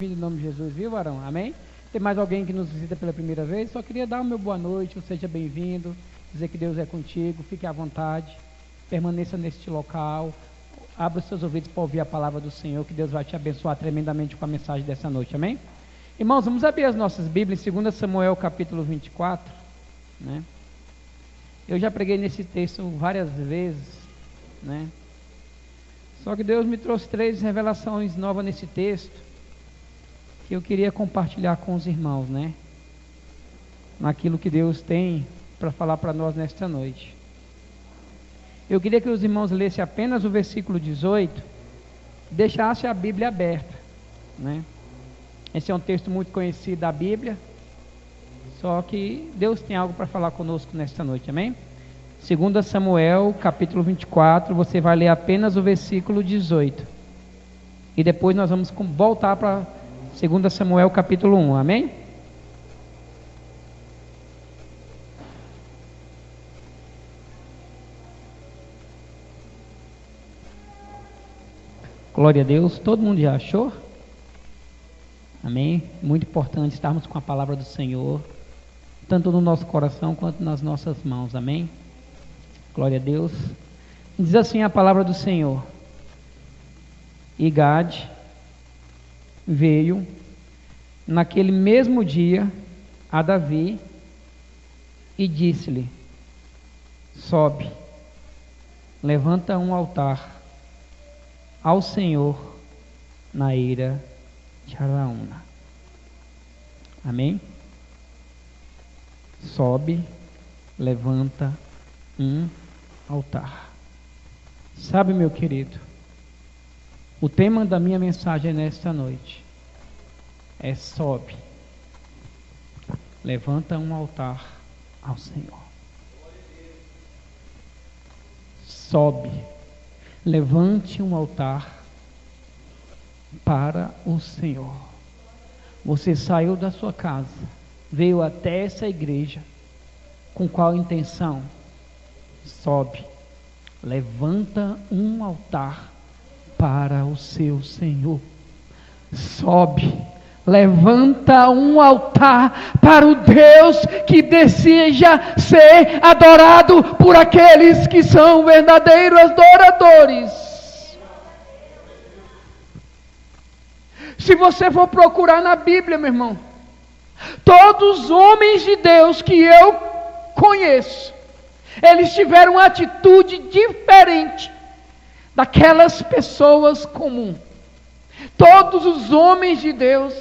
Em nome de Jesus, viu, varão? Amém? Tem mais alguém que nos visita pela primeira vez? Só queria dar o meu boa noite, seja bem-vindo, dizer que Deus é contigo, fique à vontade, permaneça neste local, abra os seus ouvidos para ouvir a palavra do Senhor, que Deus vai te abençoar tremendamente com a mensagem dessa noite, amém? Irmãos, vamos abrir as nossas Bíblias em 2 Samuel capítulo 24, né? Eu já preguei nesse texto várias vezes, né? Só que Deus me trouxe 3 revelações novas nesse texto, que eu queria compartilhar com os irmãos, né? Naquilo que Deus tem para falar para nós nesta noite. Eu queria que os irmãos lessem apenas o versículo 18, deixassem a Bíblia aberta, né? Esse é um texto muito conhecido da Bíblia, só que Deus tem algo para falar conosco nesta noite, amém? 2 Samuel, capítulo 24, você vai ler apenas o versículo 18. E depois nós vamos voltar para 2 Samuel, capítulo 1, amém? Glória a Deus, todo mundo já achou? Amém? Muito importante estarmos com a palavra do Senhor, tanto no nosso coração quanto nas nossas mãos, amém? Glória a Deus. Diz assim a palavra do Senhor: E Gade veio naquele mesmo dia a Davi e disse-lhe: Sobe, levanta um altar ao Senhor na eira de Araúna. Amém? Sobe, levanta um altar. Sabe, meu querido, o tema da minha mensagem nesta noite é: sobe, levanta um altar ao Senhor. Sobe, levante um altar para o Senhor. Você saiu da sua casa, veio até essa igreja, com qual intenção? Sobe, levanta um altar para o seu Senhor. Sobe, levanta um altar para o Deus que deseja ser adorado por aqueles que são verdadeiros adoradores. Se você for procurar na Bíblia, meu irmão, todos os homens de Deus que eu conheço, eles tiveram uma atitude diferente daquelas pessoas comuns. Todos os homens de Deus,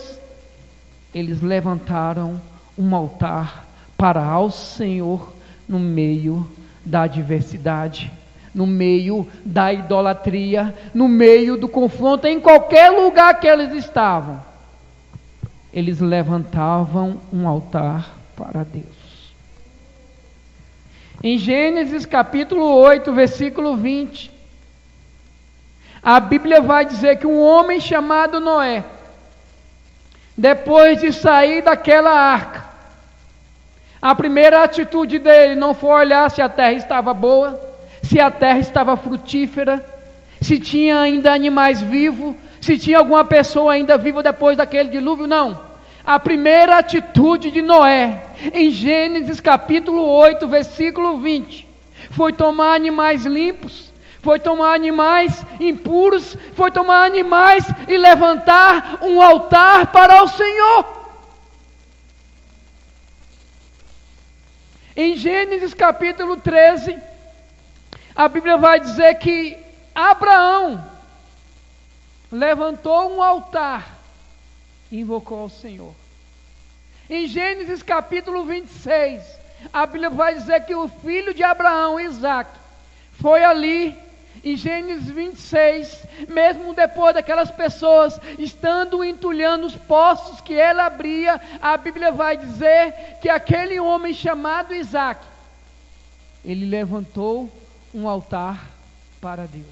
eles levantaram um altar para ao Senhor no meio da adversidade, no meio da idolatria, no meio do confronto, em qualquer lugar que eles estavam. Eles levantavam um altar para Deus. Em Gênesis capítulo 8, versículo 20, a Bíblia vai dizer que um homem chamado Noé, depois de sair daquela arca, a primeira atitude dele não foi olhar se a terra estava boa, se a terra estava frutífera, se tinha ainda animais vivos, se tinha alguma pessoa ainda viva depois daquele dilúvio, não. A primeira atitude de Noé, em Gênesis capítulo 8, versículo 20, foi tomar animais limpos, foi tomar animais impuros, foi tomar animais e levantar um altar para o Senhor. Em Gênesis capítulo 13, a Bíblia vai dizer que Abraão levantou um altar e invocou ao Senhor. Em Gênesis capítulo 26, a Bíblia vai dizer que o filho de Abraão, Isaque, foi ali. Em Gênesis 26, mesmo depois daquelas pessoas estando entulhando os poços que ele abria, a Bíblia vai dizer que aquele homem chamado Isaque, ele levantou um altar para Deus.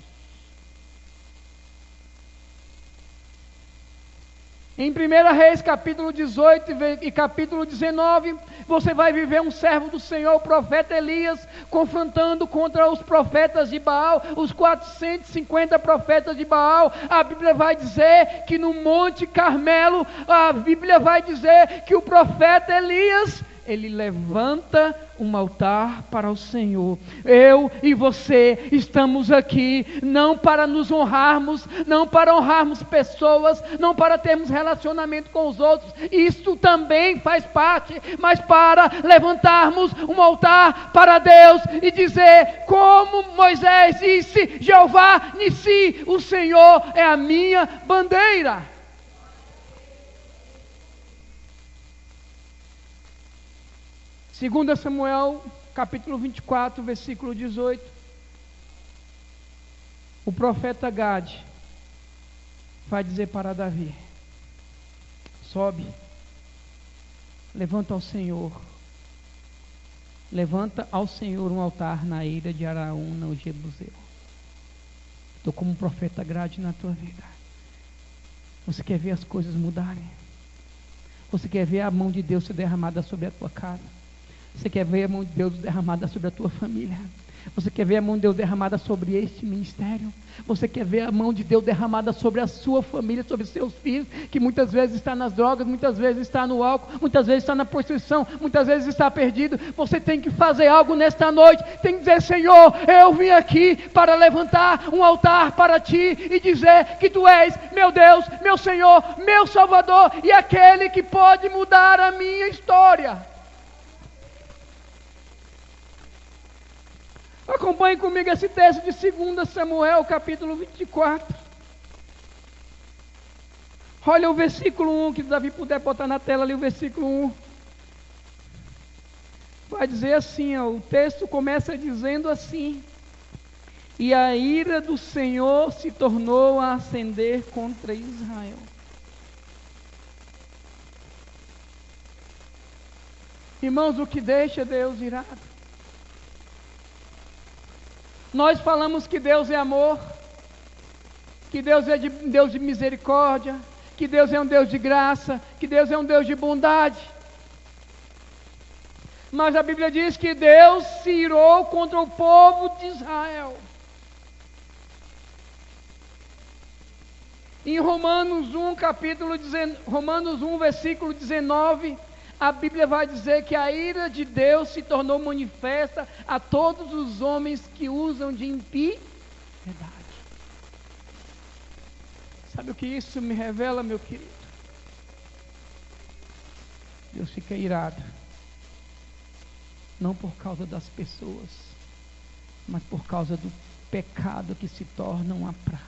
Em 1 Reis, capítulo 18 e capítulo 19, você vai viver um servo do Senhor, o profeta Elias, confrontando contra os profetas de Baal, os 450 profetas de Baal. A Bíblia vai dizer que no Monte Carmelo, a Bíblia vai dizer que o profeta Elias, ele levanta um altar para o Senhor. Eu e você estamos aqui não para nos honrarmos, não para honrarmos pessoas, não para termos relacionamento com os outros, isso também faz parte, mas para levantarmos um altar para Deus e dizer, como Moisés disse, Jeová Nissi, o Senhor é a minha bandeira. 2 Samuel, capítulo 24, versículo 18. O profeta Gade vai dizer para Davi: sobe, levanta ao Senhor um altar na eira de Araúna, o Jebuseu. Estou como um profeta Gade na tua vida. Você quer ver as coisas mudarem? Você quer ver a mão de Deus ser derramada sobre a tua casa? Você quer ver a mão de Deus derramada sobre a tua família? Você quer ver a mão de Deus derramada sobre este ministério? Você quer ver a mão de Deus derramada sobre a sua família, sobre seus filhos, que muitas vezes está nas drogas, muitas vezes está no álcool, muitas vezes está na prostituição, muitas vezes está perdido? Você tem que fazer algo nesta noite, tem que dizer: Senhor, eu vim aqui para levantar um altar para Ti e dizer que Tu és meu Deus, meu Senhor, meu Salvador e aquele que pode mudar a minha história. Acompanhe comigo esse texto de 2 Samuel, capítulo 24. Olha o versículo 1, que Davi puder botar na tela ali o versículo 1. Vai dizer assim, ó, o texto começa dizendo assim: e a ira do Senhor se tornou a acender contra Israel. Irmãos, o que deixa Deus irado? Nós falamos que Deus é amor, que Deus é Deus de misericórdia, que Deus é um Deus de graça, que Deus é um Deus de bondade. Mas a Bíblia diz que Deus se irou contra o povo de Israel. Em Romanos 1, versículo 19, a Bíblia vai dizer que a ira de Deus se tornou manifesta a todos os homens que usam de impiedade. Sabe o que isso me revela, meu querido? Deus fica irado, não por causa das pessoas, mas por causa do pecado que se torna uma prática.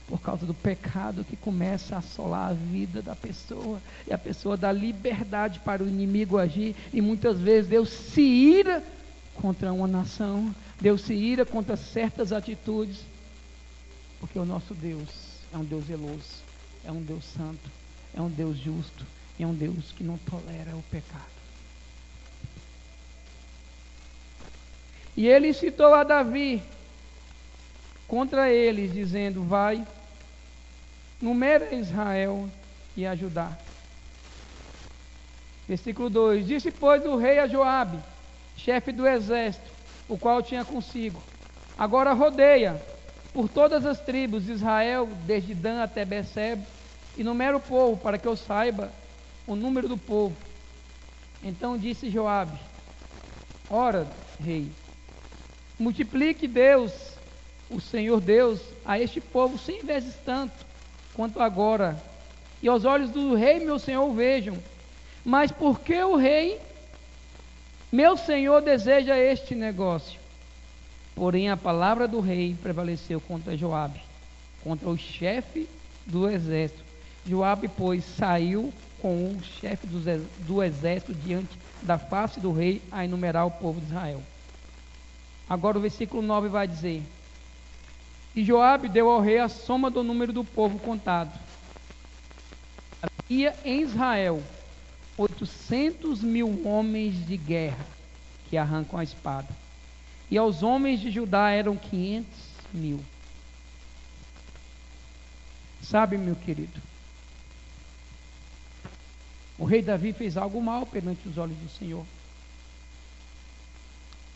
Por causa do pecado que começa a assolar a vida da pessoa, e a pessoa dá liberdade para o inimigo agir, e muitas vezes Deus se ira contra uma nação, Deus se ira contra certas atitudes, porque o nosso Deus é um Deus zeloso, é um Deus santo, é um Deus justo, é um Deus que não tolera o pecado. E ele incitou a Davi contra eles, dizendo: vai, numera Israel e ajudar. Versículo 2: disse, pois, o rei a Joabe, chefe do exército, o qual tinha consigo: agora rodeia por todas as tribos de Israel, desde Dan até Berseba, e numera o povo, para que eu saiba o número do povo. Então disse Joabe: ora, rei, multiplique Deus, o Senhor Deus, a este povo 100 vezes tanto quanto agora, e aos olhos do rei meu senhor vejam. Mas por que o rei meu senhor deseja este negócio? Porém a palavra do rei prevaleceu contra Joabe, contra o chefe do exército. Joabe, pois, saiu com o chefe do exército diante da face do rei a enumerar o povo de Israel. Agora o versículo 9 vai dizer: e Joabe deu ao rei a soma do número do povo contado. Havia em Israel 800.000 homens de guerra que arrancam a espada, e aos homens de Judá eram 500.000. Sabe, meu querido, O rei Davi fez algo mal perante os olhos do Senhor.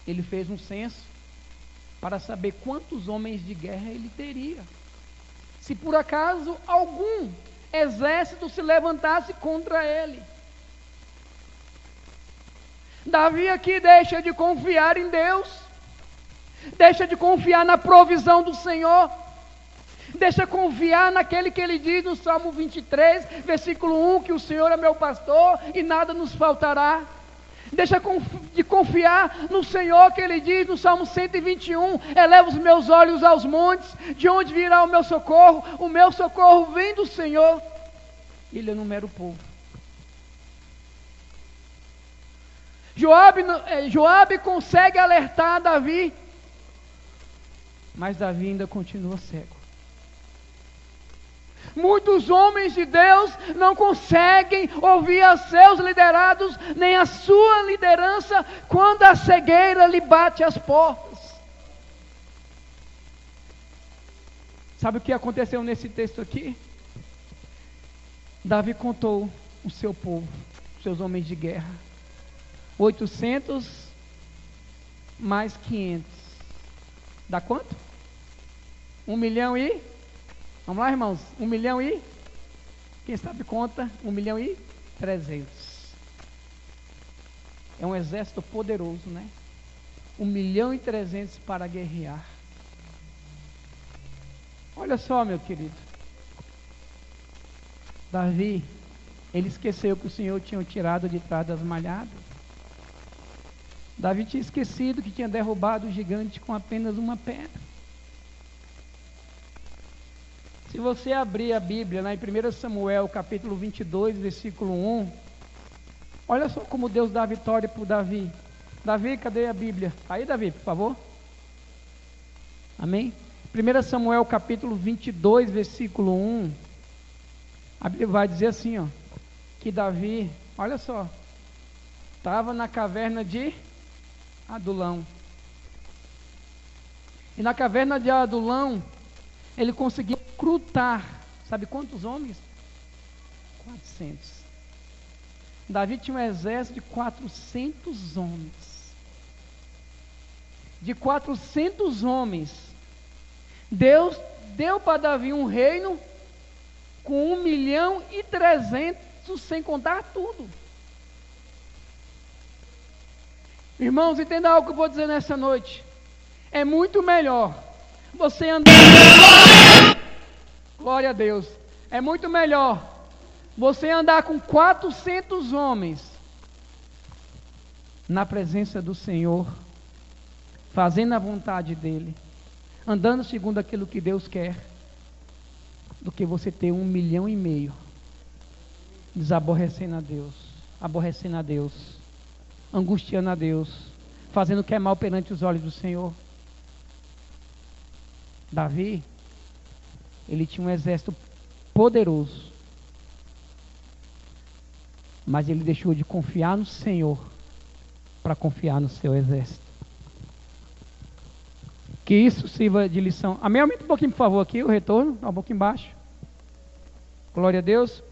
Ele fez um censo para saber quantos homens de guerra ele teria. Se por acaso algum exército se levantasse contra ele. Davi aqui deixa de confiar em Deus, deixa de confiar na provisão do Senhor, deixa de confiar naquele que ele diz no Salmo 23, versículo 1, que o Senhor é meu pastor e nada nos faltará. Deixa de confiar no Senhor, que ele diz no Salmo 121, eleva os meus olhos aos montes, de onde virá o meu socorro vem do Senhor. Ele enumera o povo. Joabe consegue alertar Davi, mas Davi ainda continua cego. Muitos homens de Deus não conseguem ouvir a seus liderados, nem a sua liderança, quando a cegueira lhe bate às portas. Sabe o que aconteceu nesse texto aqui? Davi contou o seu povo, seus homens de guerra. 800 mais 500. Dá quanto? 1 milhão e... Vamos lá, irmãos? 1 milhão e... Quem sabe conta? 1 milhão e 300. É um exército poderoso, né? 1 milhão e 300 para guerrear. Olha só, meu querido. Davi, ele esqueceu que o Senhor tinha tirado de trás das malhadas. Davi tinha esquecido que tinha derrubado o gigante com apenas uma pedra. Se você abrir a Bíblia, lá em 1 Samuel, capítulo 22, versículo 1, olha só como Deus dá a vitória para o Davi. Davi, cadê a Bíblia? Aí, Davi, por favor. Amém? 1 Samuel, capítulo 22, versículo 1, a Bíblia vai dizer assim, ó, que Davi, olha só, estava na caverna de Adulão. E na caverna de Adulão, ele conseguiu recrutar, sabe quantos homens? 400. Davi tinha um exército de 400 homens. De 400 homens, Deus deu para Davi um reino com 1 milhão e 300, sem contar tudo. Irmãos, entenda algo que eu vou dizer nessa noite. É muito melhor você andar... Glória a Deus. É muito melhor você andar com 400 homens na presença do Senhor, fazendo a vontade dEle, andando segundo aquilo que Deus quer, do que você ter 1,5 milhão desaborrecendo a Deus, aborrecendo a Deus, angustiando a Deus, fazendo o que é mal perante os olhos do Senhor. Davi, ele tinha um exército poderoso, mas ele deixou de confiar no Senhor para confiar no seu exército. Que isso sirva de lição. Amém? Aumenta um pouquinho, por favor, aqui o retorno, um pouquinho embaixo. Glória a Deus.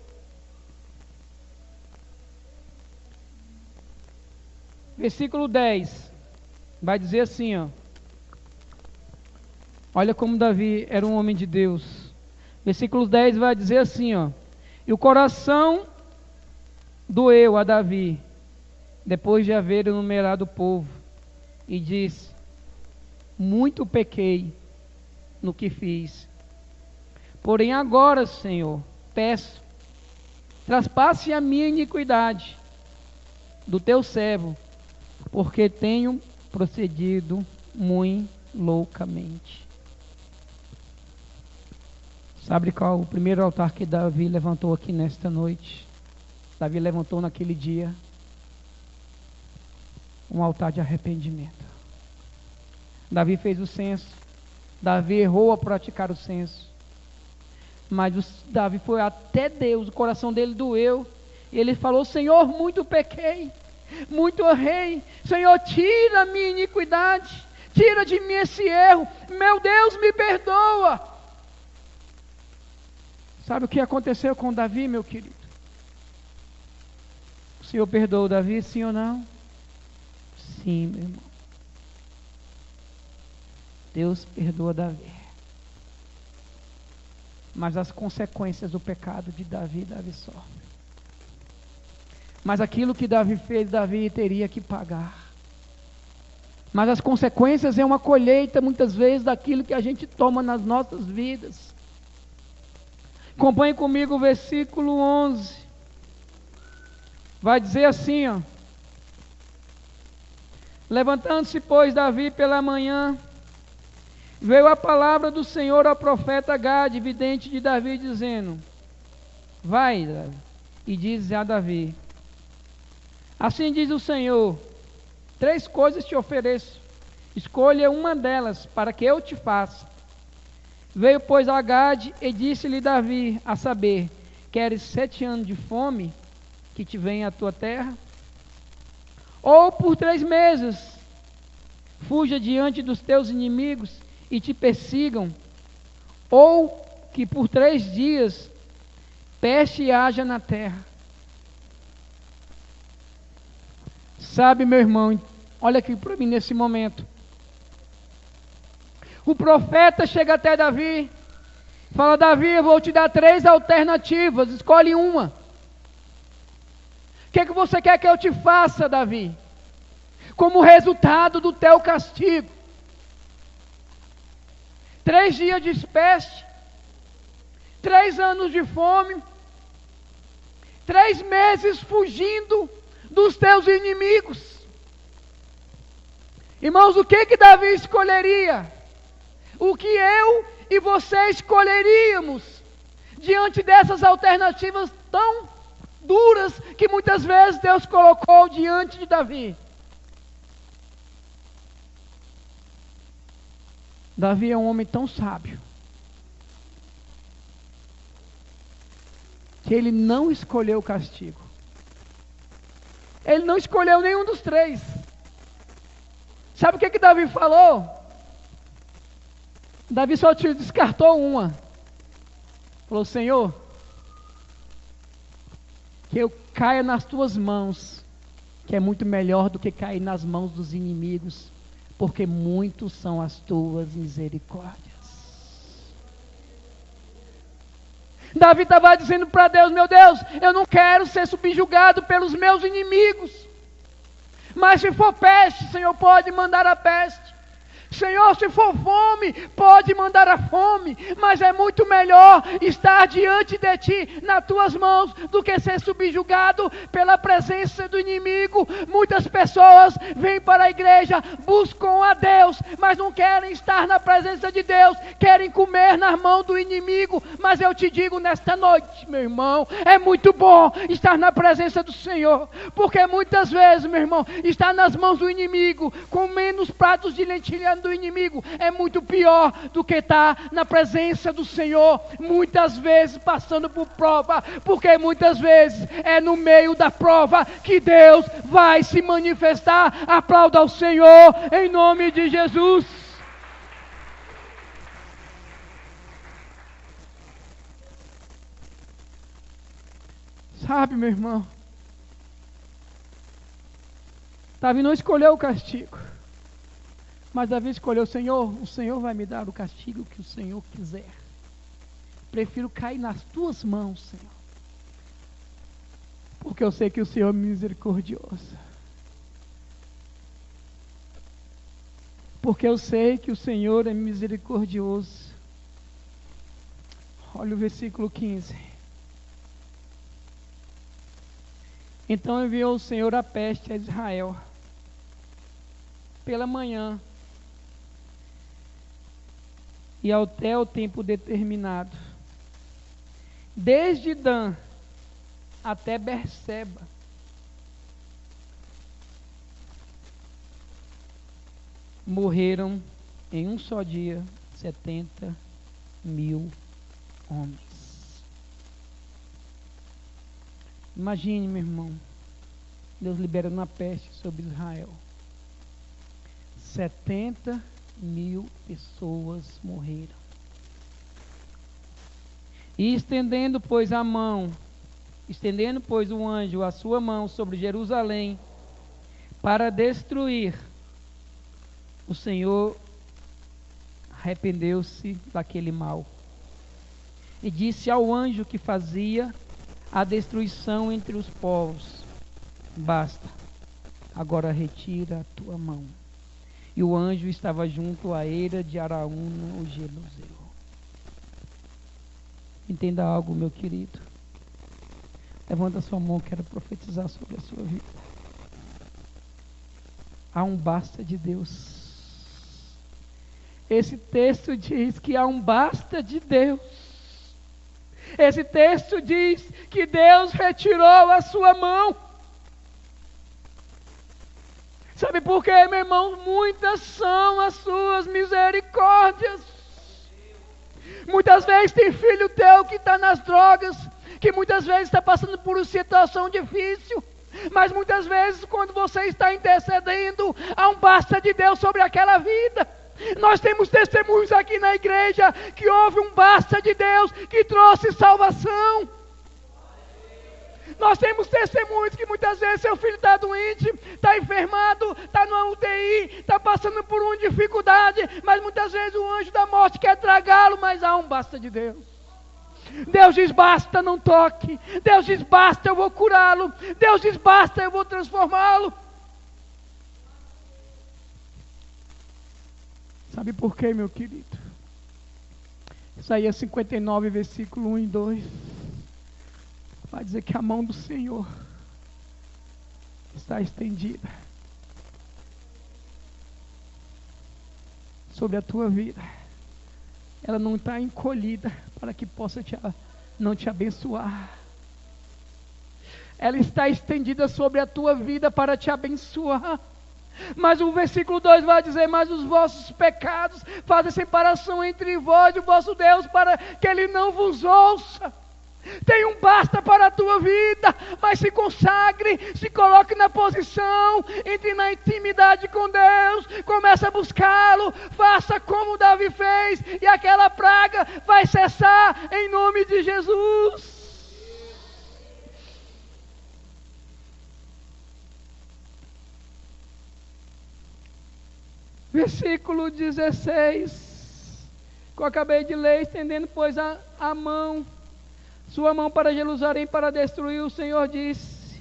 Versículo 10 vai dizer assim, ó. Olha como Davi era um homem de Deus. Versículo 10 vai dizer assim, ó. E o coração doeu a Davi, depois de haver enumerado o povo, e disse: muito pequei no que fiz. Porém agora, Senhor, peço, traspasse a minha iniquidade do teu servo, porque tenho procedido muito loucamente. Sabe qual o primeiro altar que Davi levantou aqui nesta noite? Davi levantou naquele dia um altar de arrependimento. Davi fez o censo. Davi errou a praticar o censo. Mas Davi foi até Deus, o coração dele doeu. E ele falou: Senhor, muito pequei, muito errei. Senhor, tira a minha iniquidade, tira de mim esse erro. Meu Deus, me perdoa. Sabe o que aconteceu com Davi, meu querido? Senhor perdoou Davi, sim ou não? Sim, meu irmão. Deus perdoa Davi. Mas as consequências do pecado de Davi sofre. Mas aquilo que Davi fez, Davi teria que pagar. Mas as consequências é uma colheita, muitas vezes, daquilo que a gente toma nas nossas vidas. Acompanhe comigo o versículo 11. Vai dizer assim, ó. Levantando-se, pois, Davi pela manhã, veio a palavra do Senhor ao profeta Gade, vidente de Davi, dizendo: vai, Davi, e diz a Davi: assim diz o Senhor, 3 coisas te ofereço, escolha uma delas, para que eu te faça. Veio, pois, a Gade, e disse-lhe Davi, a saber: queres 7 anos de fome, que te venha à tua terra? Ou por 3 meses, fuja diante dos teus inimigos, e te persigam? Ou que por 3 dias, peste haja na terra? Sabe, meu irmão, olha aqui para mim nesse momento. O profeta chega até Davi, fala: Davi, eu vou te dar 3 alternativas, escolhe uma. O que você quer que eu te faça, Davi? Como resultado do teu castigo. 3 dias de peste, 3 anos de fome, 3 meses fugindo dos teus inimigos. Irmãos, o que Davi escolheria? O que eu e você escolheríamos diante dessas alternativas tão duras que muitas vezes Deus colocou diante de Davi? Davi é um homem tão sábio que ele não escolheu o castigo. Ele não escolheu nenhum dos 3. Sabe o que Davi falou? Davi só te descartou uma. Falou: Senhor, que eu caia nas tuas mãos, que é muito melhor do que cair nas mãos dos inimigos, porque muitos são as tuas misericórdias. Davi estava dizendo para Deus: meu Deus, eu não quero ser subjugado pelos meus inimigos, mas se for peste, Senhor, pode mandar a peste. Senhor, se for fome, pode mandar a fome, mas é muito melhor estar diante de Ti, nas Tuas mãos, do que ser subjugado pela presença do inimigo. Muitas pessoas vêm para a igreja, buscam a Deus, mas não querem estar na presença de Deus, querem comer nas mãos do inimigo. Mas eu te digo nesta noite, meu irmão, é muito bom estar na presença do Senhor, porque muitas vezes, meu irmão, estar nas mãos do inimigo, comendo os pratos de lentilha do inimigo, é muito pior do que estar na presença do Senhor, muitas vezes passando por prova, porque muitas vezes é no meio da prova que Deus vai se manifestar. Aplauda ao Senhor em nome de Jesus. Sabe, meu irmão, Davi não escolheu o castigo, mas Davi escolheu: o Senhor vai me dar o castigo que o Senhor quiser. Prefiro cair nas tuas mãos, Senhor, porque eu sei que o Senhor é misericordioso. Porque eu sei que o Senhor é misericordioso. Olha o versículo 15. Então enviou o Senhor a peste a Israel pela manhã, e até o tempo determinado, desde Dan até Berseba. Morreram em um só dia 70.000 homens. Imagine, meu irmão, Deus liberando uma peste sobre Israel. 70.000 pessoas morreram. E estendendo, pois, a mão, Estendendo, pois, o anjo a sua mão sobre Jerusalém para destruir, o Senhor arrependeu-se daquele mal e disse ao anjo que fazia a destruição entre os povos: basta, agora retira a tua mão. E o anjo estava junto à eira de Araúna, o Jebuseu. Entenda algo, meu querido. Levanta a sua mão, quero profetizar sobre a sua vida. Há um basta de Deus. Esse texto diz que há um basta de Deus. Esse texto diz que Deus retirou a sua mão. Sabe por quê, meu irmão? Muitas são as suas misericórdias. Muitas vezes tem filho teu que está nas drogas, que muitas vezes está passando por uma situação difícil, mas muitas vezes quando você está intercedendo, há um basta de Deus sobre aquela vida. Nós temos testemunhos aqui na igreja que houve um basta de Deus que trouxe salvação. Nós temos testemunhos que muitas vezes seu filho está doente, está enfermado, está numa UTI, está passando por uma dificuldade, mas muitas vezes o anjo da morte quer tragá-lo, mas há um basta de Deus. Deus diz basta, não toque. Deus diz basta, eu vou curá-lo. Deus diz basta, eu vou transformá-lo. Sabe por quê, meu querido? Isaías 59, versículo 1 e 2. Vai dizer que a mão do Senhor está estendida sobre a tua vida. Ela não está encolhida para que possa não te abençoar. Ela está estendida sobre a tua vida para te abençoar. Mas o versículo 2 vai dizer: mas os vossos pecados fazem separação entre vós e o vosso Deus, para que Ele não vos ouça. Tem um basta para a tua vida, mas se consagre, se coloque na posição, entre na intimidade com Deus, comece a buscá-lo, faça como Davi fez, e aquela praga vai cessar em nome de Jesus. Versículo 16, que eu acabei de ler: estendendo, pois, a mão, sua mão para Jerusalém para destruir, o Senhor disse,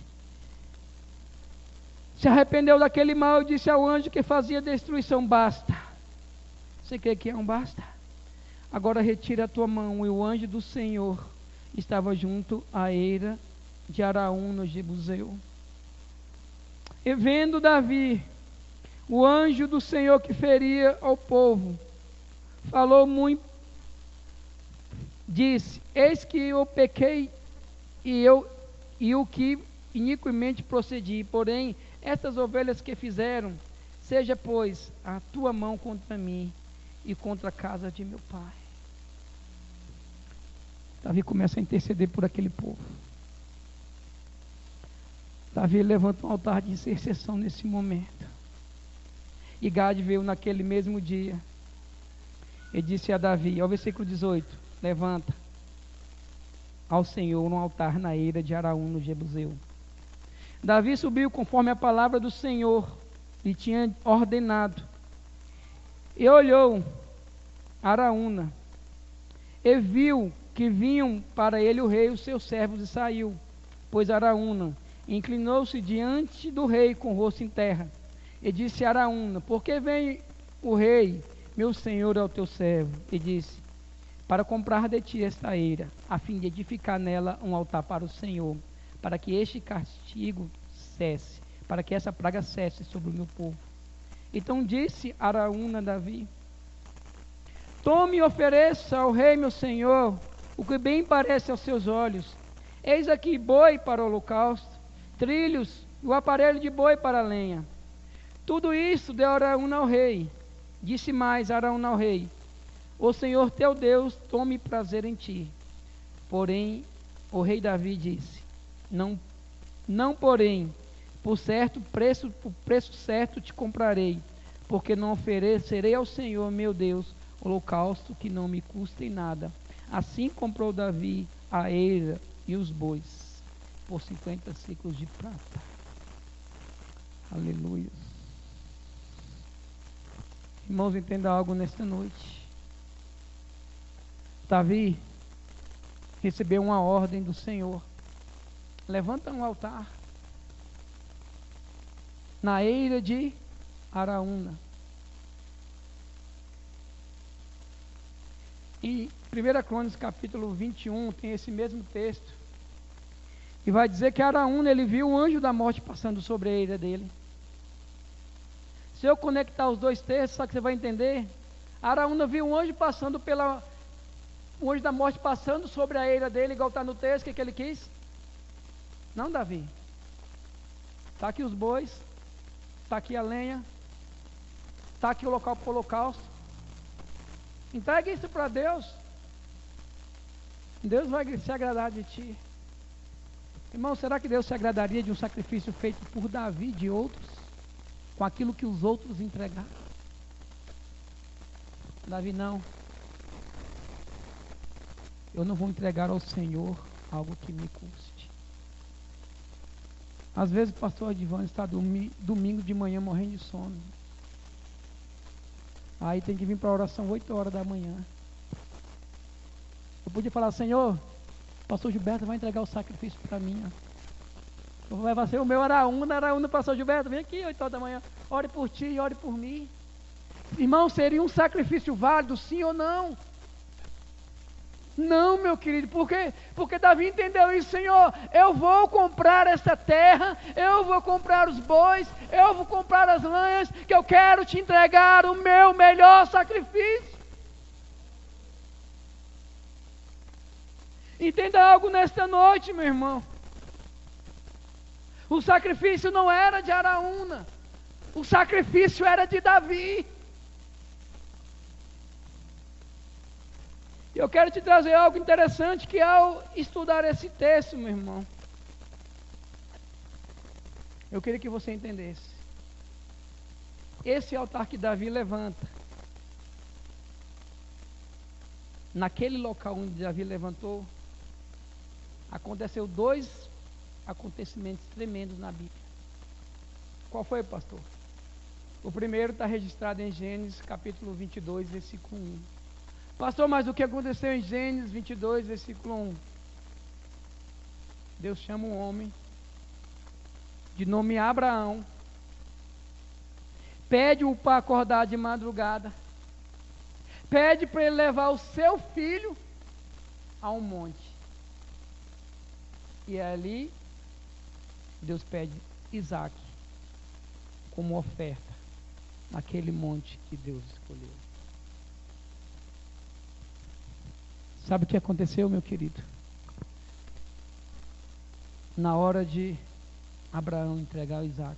se arrependeu daquele mal e disse ao anjo que fazia destruição: basta. Você crê que é um basta? Agora retira a tua mão. E o anjo do Senhor estava junto à eira de Araúna, no Jebuseu. E vendo Davi o anjo do Senhor que feria ao povo, falou muito, disse: eis que eu pequei e o que iniquamente procedi, porém estas ovelhas que fizeram, seja pois a tua mão contra mim e contra a casa de meu pai. Davi começa a interceder por aquele povo. Davi levanta um altar de intercessão nesse momento. E Gade veio naquele mesmo dia e disse a Davi, ao versículo 18: levanta ao Senhor um altar na eira de Araúna, no Jebuseu. Davi subiu conforme a palavra do Senhor lhe tinha ordenado, e olhou Araúna, e viu que vinham para ele o rei e os seus servos, e saiu, pois Araúna inclinou-se diante do rei com o rosto em terra, e disse a Araúna: por que vem o rei, meu senhor, ao teu servo? E disse: para comprar de ti esta eira, a fim de edificar nela um altar para o Senhor, para que este castigo cesse, para que essa praga cesse sobre o meu povo. Então disse Araúna a Davi: tome e ofereça ao rei, meu senhor, o que bem parece aos seus olhos. Eis aqui boi para o holocausto, trilhos e o aparelho de boi para a lenha. Tudo isso deu Araúna ao rei. Disse mais Araúna ao rei: o Senhor teu Deus tome prazer em ti. Porém, o rei Davi disse: não porém, por preço certo te comprarei, porque não oferecerei ao Senhor meu Deus holocausto que não me custe nada. Assim comprou Davi a eira e os bois. por 50 ciclos de prata. Aleluia. Irmãos, entenda algo nesta noite. Davi recebeu uma ordem do Senhor. Levanta um altar na eira de Araúna. Em 1 Crônicas capítulo 21 tem esse mesmo texto. E vai dizer que Araúna, ele viu o anjo da morte passando sobre a eira dele. Se eu conectar os dois textos, só que você vai entender. Araúna viu um anjo passando o anjo da morte passando sobre a eira dele, igual está no texto. O que ele quis? Não, Davi. Está aqui os bois. Está aqui a lenha. Está aqui o local para o holocausto. Entregue isso para Deus. Deus vai se agradar de ti. Irmão, será que Deus se agradaria de um sacrifício feito por Davi e de outros? Com aquilo que os outros entregaram? Davi, não. Eu não vou entregar ao Senhor algo que me custe. Às vezes o pastor Adivano está domingo de manhã morrendo de sono. Aí tem que vir para a oração 8 horas da manhã. Eu podia falar, Senhor, pastor Gilberto vai entregar o sacrifício para mim. Vai ser o meu Araúna, pastor Gilberto, vem aqui 8 horas da manhã. Ore por ti e ore por mim. Irmão, seria um sacrifício válido, sim ou não? Não, meu querido, por quê? Porque Davi entendeu isso, Senhor, eu vou comprar essa terra, eu vou comprar os bois, eu vou comprar as lãs, que eu quero te entregar o meu melhor sacrifício. Entenda algo nesta noite, meu irmão. O sacrifício não era de Araúna, o sacrifício era de Davi. Eu quero te trazer algo interessante, que ao estudar esse texto, meu irmão, eu queria que você entendesse. Esse altar que Davi levanta, naquele local onde Davi levantou, aconteceu 2 acontecimentos tremendos na Bíblia. Qual foi, pastor? O primeiro está registrado em Gênesis capítulo 22, versículo 1. Pastor, mas o que aconteceu em Gênesis 22, versículo 1? Deus chama um homem de nome Abraão, pede-o para acordar de madrugada, pede para ele levar o seu filho a um monte. E ali, Deus pede Isaac como oferta naquele monte que Deus escolheu. Sabe o que aconteceu, meu querido? Na hora de Abraão entregar o Isaac,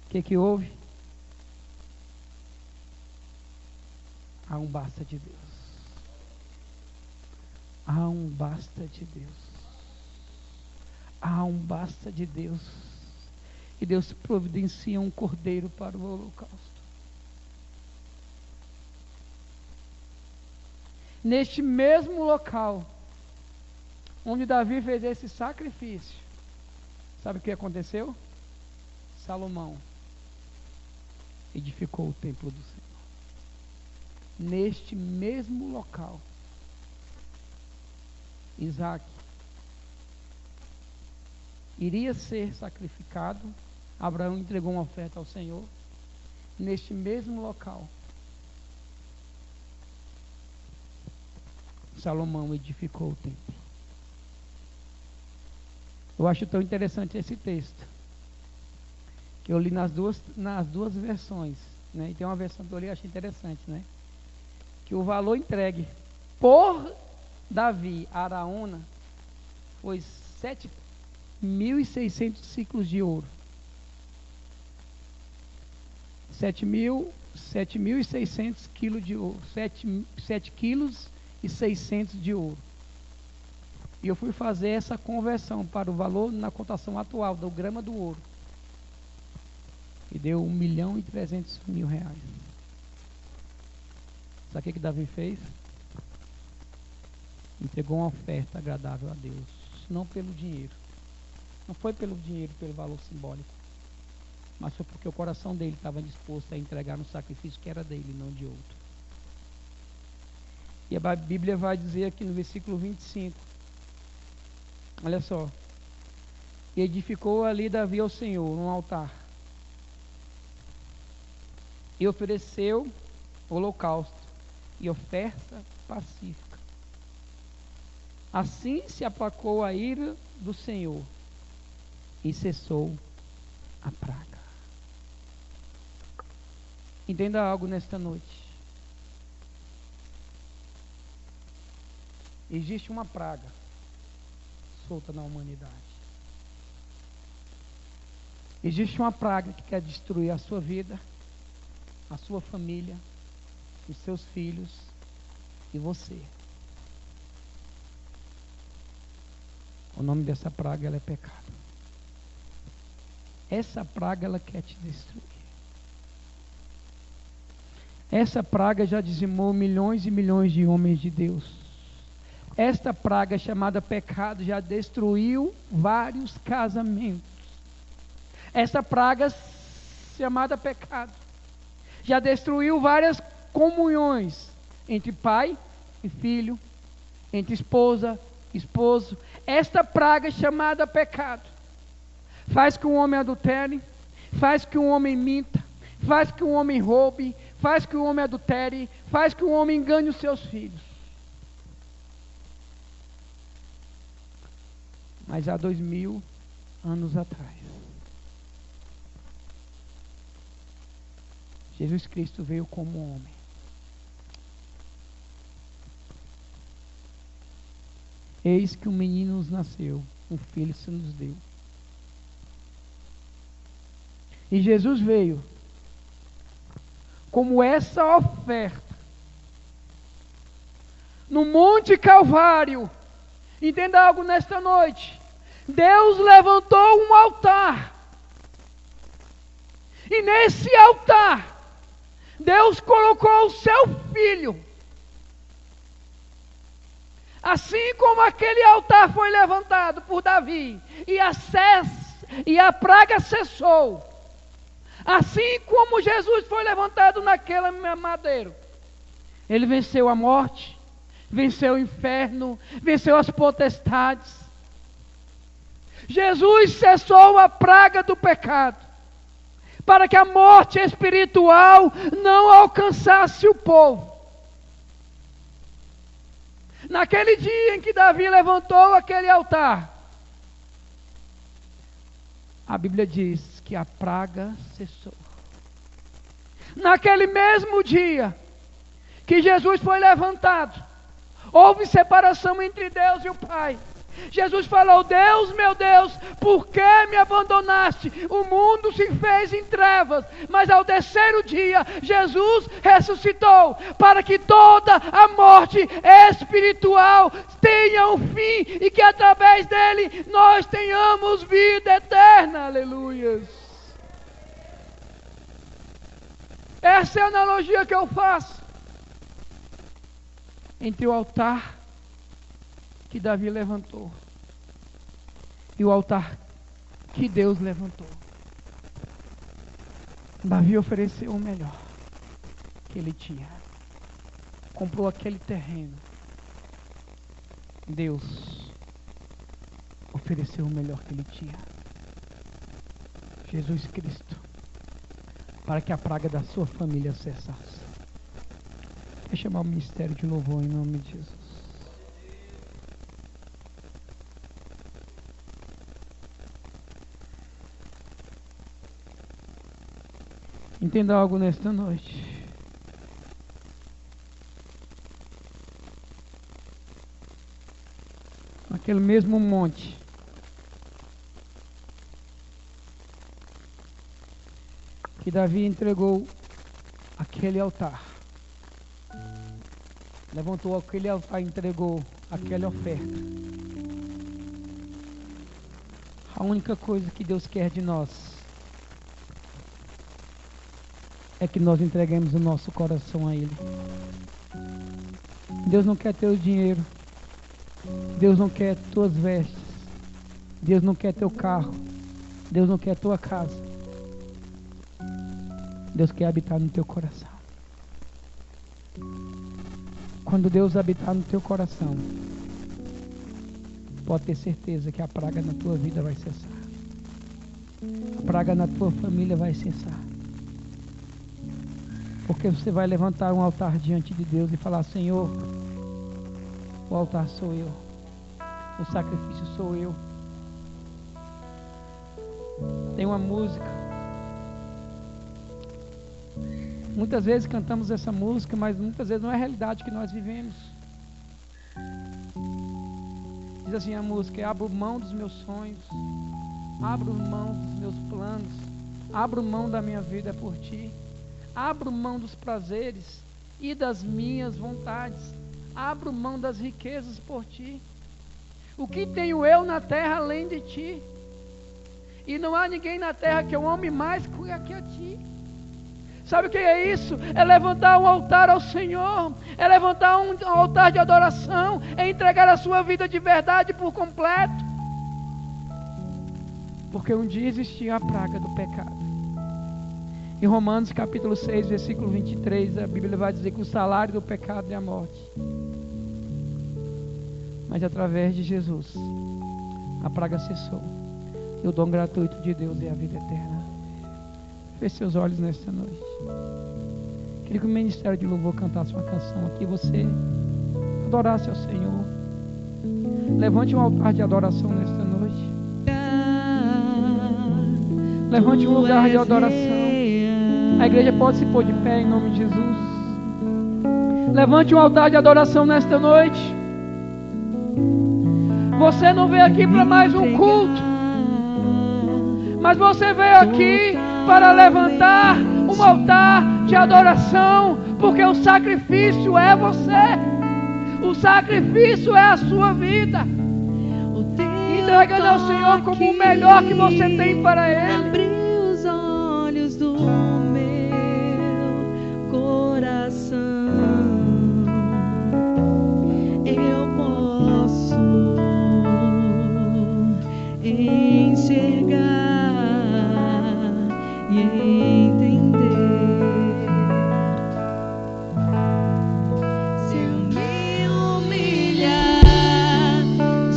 o que houve? Há um basta de Deus. Há um basta de Deus. Há um basta de Deus. E Deus providencia um cordeiro para o holocausto. Neste mesmo local, onde Davi fez esse sacrifício, sabe o que aconteceu? Salomão edificou o templo do Senhor. Neste mesmo local, Isaac iria ser sacrificado. Abraão entregou uma oferta ao Senhor. Neste mesmo local, Salomão edificou o templo. Eu acho tão interessante esse texto, que eu li nas duas versões, né? E tem uma versão que eu li e achei interessante, né? Que o valor entregue por Davi a Araúna foi 7.600 ciclos de ouro. 7.600 quilos de ouro. 7 quilos e 600 de ouro. E eu fui fazer essa conversão para o valor na cotação atual do grama do ouro. E deu 1.300.000 reais. Sabe o que Davi fez? Entregou uma oferta agradável a Deus não pelo dinheiro. Não foi pelo dinheiro, pelo valor simbólico. Mas foi porque o coração dele estava disposto a entregar um sacrifício que era dele, não de outro. E a Bíblia vai dizer aqui no versículo 25. Olha só. E edificou ali Davi ao Senhor um altar. E ofereceu holocausto e oferta pacífica. Assim se aplacou a ira do Senhor e cessou a praga. Entenda algo nesta noite. Existe uma praga solta na humanidade. Existe uma praga que quer destruir a sua vida, a sua família, os seus filhos e você. O nome dessa praga ela é pecado. Essa praga ela quer te destruir. Essa praga já dizimou milhões e milhões de homens de Deus. Esta praga chamada pecado já destruiu vários casamentos. Essa praga chamada pecado já destruiu várias comunhões entre pai e filho, entre esposa e esposo. Esta praga chamada pecado faz que um homem adultere, faz que um homem minta, faz que um homem roube, faz que um homem adultere, faz que um homem engane os seus filhos. Mas há 2000 anos atrás, Jesus Cristo veio como homem. Eis que um menino nos nasceu, um filho se nos deu. E Jesus veio como essa oferta no Monte Calvário. Entenda algo nesta noite. Deus levantou um altar. E nesse altar, Deus colocou o seu filho. Assim como aquele altar foi levantado por Davi e a praga cessou, assim como Jesus foi levantado naquele madeiro, ele venceu a morte, venceu o inferno, venceu as potestades. Jesus cessou a praga do pecado, para que a morte espiritual não alcançasse o povo. Naquele dia em que Davi levantou aquele altar, a Bíblia diz que a praga cessou. Naquele mesmo dia que Jesus foi levantado, houve separação entre Deus e o Pai. Jesus falou: Deus, meu Deus, por que me abandonaste? O mundo se fez em trevas, mas ao terceiro dia, Jesus ressuscitou, para que toda a morte espiritual tenha um fim, e que através dele nós tenhamos vida eterna. Aleluias. Essa é a analogia que eu faço entre o altar que Davi levantou e o altar que Deus levantou. Davi ofereceu o melhor que ele tinha. Comprou aquele terreno. Deus ofereceu o melhor que ele tinha. Jesus Cristo, para que a praga da sua família cessasse. Quer chamar o ministério de louvor em nome de Jesus. Entenda algo nesta noite. Aquele mesmo monte que Davi entregou aquele altar, levantou aquele altar e entregou aquela oferta. A única coisa que Deus quer de nós é que nós entreguemos o nosso coração a Ele. Deus não quer teu dinheiro. Deus não quer tuas vestes. Deus não quer teu carro. Deus não quer tua casa. Deus quer habitar no teu coração. Quando Deus habitar no teu coração, pode ter certeza que a praga na tua vida vai cessar. A praga na tua família vai cessar. Porque você vai levantar um altar diante de Deus e falar: Senhor, o altar sou eu, o sacrifício sou eu. Tem uma música, muitas vezes cantamos essa música, mas muitas vezes não é a realidade que nós vivemos. Diz assim a música: abro mão dos meus sonhos, abro mão dos meus planos, abro mão da minha vida por ti, abro mão dos prazeres e das minhas vontades, abro mão das riquezas por ti. O que tenho eu na terra além de ti? E não há ninguém na terra que eu ame mais que a ti. Sabe o que é isso? É levantar um altar ao Senhor, é levantar um altar de adoração, é entregar a sua vida de verdade por completo. Porque um dia existia a praga do pecado. Em Romanos capítulo 6, versículo 23, a Bíblia vai dizer que o salário do pecado é a morte. Mas através de Jesus, a praga cessou. E o dom gratuito de Deus é a vida eterna. Feche seus olhos nesta noite. Queria que o Ministério de Louvor cantasse uma canção aqui, você adorasse ao Senhor. Levante um altar de adoração nesta noite. Levante um lugar de adoração. A igreja pode se pôr de pé em nome de Jesus. Levante um altar de adoração nesta noite. Você não veio aqui para mais um culto, mas você veio aqui para levantar um altar de adoração, porque o sacrifício é você, o sacrifício é a sua vida, entregando ao Senhor como o melhor que você tem para Ele. Abri os olhos do meu coração, eu posso enxergar e entender. Se eu me humilhar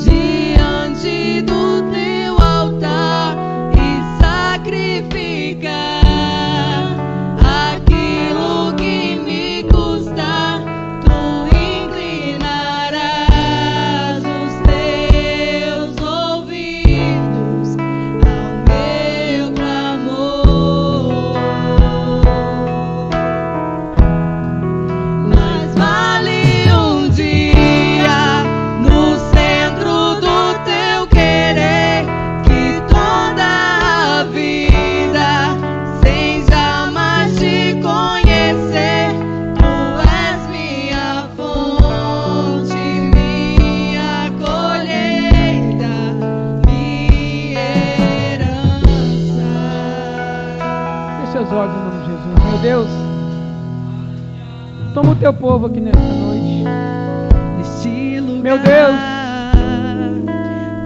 diante do teu altar e sacrificar aquilo que me custar, tu inclinarás os teus ouvidos ao meu clamor. Mas vale um dia no centro do teu querer que toda a vida sem jamais te conhecer. Tu és minha fonte, minha colheita, minha herança. Feche seus olhos em nome de Jesus. Meu Deus, toma o teu povo aqui nesta noite. Neste lugar, Meu Deus,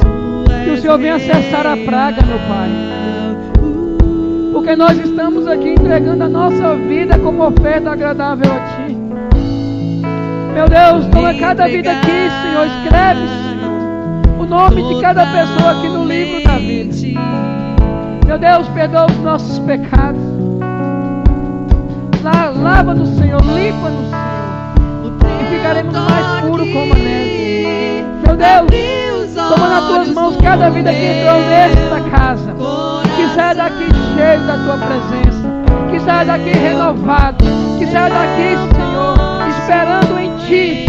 tu que o és Senhor venha cessar a praga, meu Pai. real. Porque nós estamos aqui entregando a nossa vida como oferta agradável a Ti. Meu Deus, toma cada vida aqui, Senhor. Escreve, Senhor, o nome de cada pessoa aqui no livro da vida. Meu Deus, perdoa os nossos pecados. Lava-nos, Senhor, limpa-nos, Senhor, e ficaremos mais puros como a neve. Meu Deus, toma nas Tuas mãos cada vida que entrou nesta casa. Que saia daqui cheio da Tua presença. Que saia daqui renovado. Que saia daqui, Senhor, esperando em Ti,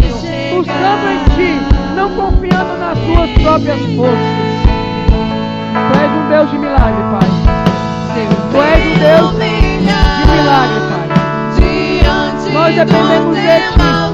buscando em Ti, não confiando nas Tuas próprias forças. Tu és um Deus de milagre, Pai. Tu és um Deus de milagre, Pai. Nós dependemos de Ti.